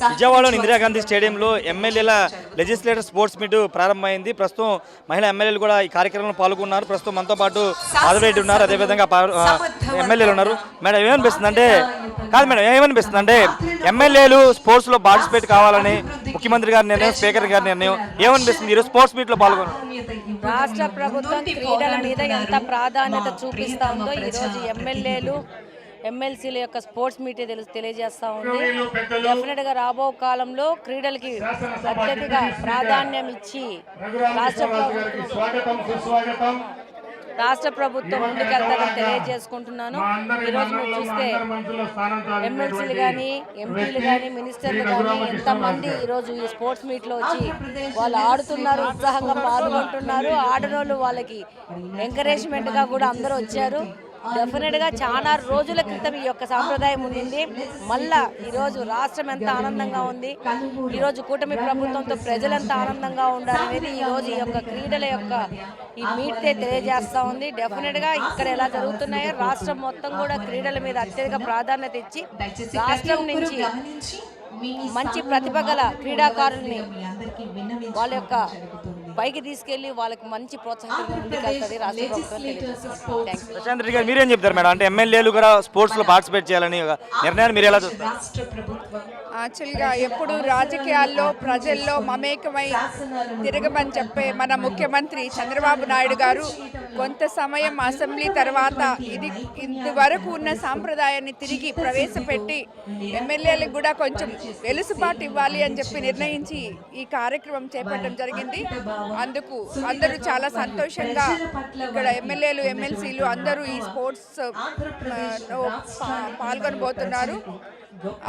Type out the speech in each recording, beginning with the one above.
విజయవాడలోని ఇందిరాగాంధీ స్టేడియంలో ఎమ్మెల్యేల లెజిస్లేటివ్ స్పోర్ట్స్ మీట్ ప్రారంభమైంది. ప్రస్తుతం మహిళా ఎమ్మెల్యేలు కూడా ఈ కార్యక్రమంలో పాల్గొన్నారు. ప్రస్తుతం మనతో పాటు మాధవరెడ్డి ఉన్నారు, అదేవిధంగా ఎమ్మెల్యేలు ఉన్నారు. మేడం ఏమనిపిస్తుంది అంటే ఎమ్మెల్యేలు స్పోర్ట్స్లో పార్టిసిపేట్ కావాలని ముఖ్యమంత్రి గారి నిర్ణయం, స్పీకర్ గారి నిర్ణయం ఏమనిపిస్తుంది? ఈరోజు స్పోర్ట్స్ మీట్లో పాల్గొన్నారు. రాష్ట్ర ప్రభుత్వం క్రీడల మీద ఎంత ప్రాధాన్యత చూపిస్తా ఉందో ఈరోజు ఎమ్మెల్యేలు ఎమ్మెల్సీల యొక్క స్పోర్ట్స్ మీట్ తెలియజేస్తూ ఉంది. డెఫినెట్గా రాబో కాలంలో క్రీడలకి అత్యధిక ప్రాధాన్యం ఇచ్చి రాష్ట్ర ప్రభుత్వం ముందుకెళ్తారని తెలియజేసుకుంటున్నాను. ఈరోజు మీరు చూస్తే ఎమ్మెల్సీలు కానీ, ఎంపీలు కానీ, మినిస్టర్లు కానీ ఎంతమంది ఈరోజు ఈ స్పోర్ట్స్ మీట్లో వచ్చి వాళ్ళు ఆడుతున్నారు, ఉత్సాహంగా పాల్గొంటున్నారు. ఆడనోళ్ళు వాళ్ళకి ఎంకరేజ్మెంట్గా కూడా అందరూ వచ్చారు. డెఫినెట్గా చాలా రోజుల క్రితం ఈ యొక్క సాంప్రదాయం ఉండింది. మళ్ళా ఈరోజు రాష్ట్రం ఎంత ఆనందంగా ఉంది, ఈరోజు కూటమి ప్రభుత్వంతో ప్రజలు ఎంత ఆనందంగా ఉండాలనేది ఈరోజు ఈ యొక్క క్రీడల యొక్క ఈ మీటే తెలియజేస్తూ ఉంది. డెఫినెట్గా ఇక్కడ ఎలా జరుగుతున్నాయో రాష్ట్రం మొత్తం కూడా క్రీడల మీద అత్యధిక ప్రాధాన్యత ఇచ్చి రాష్ట్రం నుంచి మంచి ప్రతిభ గల క్రీడాకారుల్ని వాళ్ళ యొక్క పైకి తీసుకెళ్లి వాళ్ళకి మంచి ప్రోత్సాహం ప్రశాంత్ రెడ్డి గారు మీరేం చెప్తారు మేడం? అంటే ఎమ్మెల్యేలు కూడా స్పోర్ట్స్ లో పార్టిసిపేట్ చేయాలని నిర్ణయాన్ని మీరు ఎలా చూస్తారు? యాక్చువల్గా ఎప్పుడు రాజకీయాల్లో ప్రజల్లో మమేకమై తిరగమని చెప్పే మన ముఖ్యమంత్రి చంద్రబాబు నాయుడు గారు కొంత సమయం అసెంబ్లీ తర్వాత ఇది ఇంతవరకు ఉన్న సాంప్రదాయాన్ని తిరిగి ప్రవేశపెట్టి ఎమ్మెల్యేలకు కూడా కొంచెం వెలుసుబాటు ఇవ్వాలి అని చెప్పి నిర్ణయించి ఈ కార్యక్రమం చేపట్టడం జరిగింది. అందుకు అందరూ చాలా సంతోషంగా ఇక్కడ ఎమ్మెల్యేలు, ఎమ్మెల్సీలు అందరూ ఈ స్పోర్ట్స్ పాల్గొనబోతున్నారు.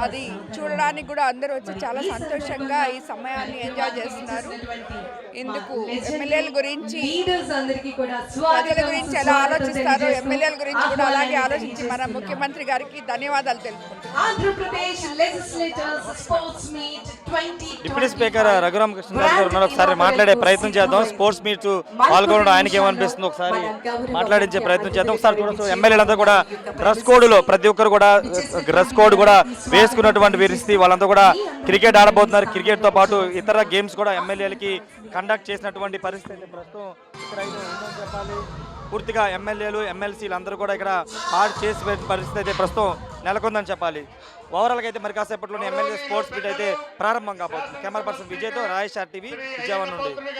అది చూడడానికి కూడా అందరూ వచ్చి చాలా సంతోషంగా ఈ సమయాన్ని ఎంజాయ్ చేస్తున్నారు. ఇందుకు ఎమ్మెల్యేల గురించి, ప్రజల గురించి ఎలా ఆలోచిస్తారో ఎమ్మెల్యేల గురించి కూడా అలాగే ఆలోచించి మన ముఖ్యమంత్రి గారికి ధన్యవాదాలు తెలుపుకుంటున్నాను. డిప్యూటీ స్పీకర్ రఘురామకృష్ణరాజు గారు ఉన్నారు, ఒకసారి మాట్లాడే ప్రయత్నం చేద్దాం. స్పోర్ట్స్ మీట్ పాల్గొనడం ఆయనకి ఏమనిపిస్తుంది ఒకసారి మాట్లాడించే ప్రయత్నం చేద్దాం. ఒకసారి చూడొచ్చు ఎమ్మెల్యేలంతా కూడా డ్రెస్ కోడ్లో ప్రతి ఒక్కరు కూడా డ్రెస్ కోడ్ కూడా వేసుకున్నటువంటి పరిస్థితి. వాళ్ళంతా కూడా క్రికెట్ ఆడబోతున్నారు. క్రికెట్తో పాటు ఇతర గేమ్స్ కూడా ఎమ్మెల్యేలకి కండక్ట్ చేసినటువంటి పరిస్థితి ప్రస్తుతం ఇక్కడ అయితే ఉందని చెప్పాలి. పూర్తిగా ఎమ్మెల్యేలు, ఎమ్మెల్సీలు అందరూ కూడా ఇక్కడ పార్ట్ చేసే పరిస్థితి అయితే ప్రస్తుతం నెలకొందని చెప్పాలి. ఓవరాల్గా అయితే మరి కాసేపట్లోనే ఎమ్మెల్యే స్పోర్ట్స్ మీట్ అయితే ప్రారంభం కాబోతుంది. కెమెరా పర్సన్ విజయ్తో రాజేష్ టీవీ విజయవాడ నుండి.